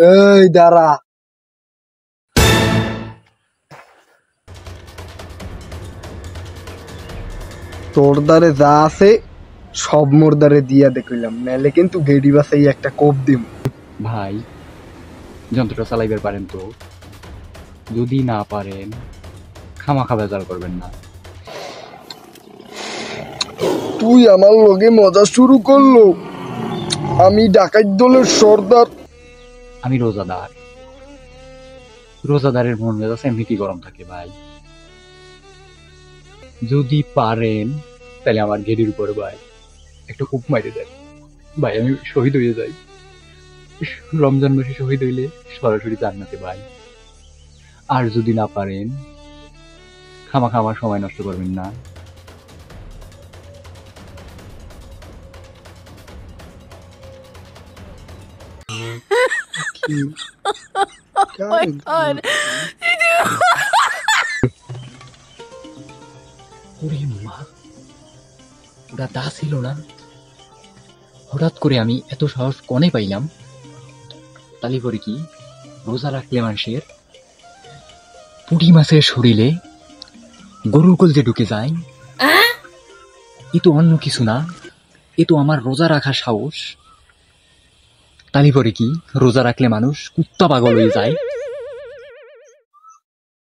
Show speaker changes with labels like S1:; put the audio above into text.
S1: এই দাঁড়া, তোর দ্বারে যা আছে সব মোর দ্বারে দিয়া দেখলাম, নাহলে কিন্তু গেডি বাসাই একটা কোপ দিম।
S2: ভাই যন্ত্রটা চালাইবার পারেন তো? যদি না পারেন খামাখা বেজার করবেন না।
S1: তুই আমার লগে মজা শুরু করলো। আমি ডাকাত দলের সর্দার।
S2: আমি রোজাদার, রোজাদারের মন মেজাজ এমনিতেই গরম থাকে ভাই। যদি পারেন তাহলে আমার গেরির উপর ভাই একটা কূপ মাইরে দেন ভাই, আমি শহীদ হয়ে যাই। রমজান মাসে শহীদ হইলে সরাসরি জান্নাতে ভাই। আর যদি না পারেন খামাখা আমার সময় নষ্ট করবেন না। ওরে মা, ওরা তা ছিল না। হঠাৎ করে আমি এত সাহস কনে পাইলাম? তালি করে কি রোজা রাখলে মানুষের পুঁটি মাছের শরীরে গরুর কলজে ঢুকে যায়? এ তো অন্য কিছু না, এ তো আমার রোজা রাখার সাহস। তালি করে কি রোজা রাখলে মানুষ কুত্তা পাগল হয়ে যায়?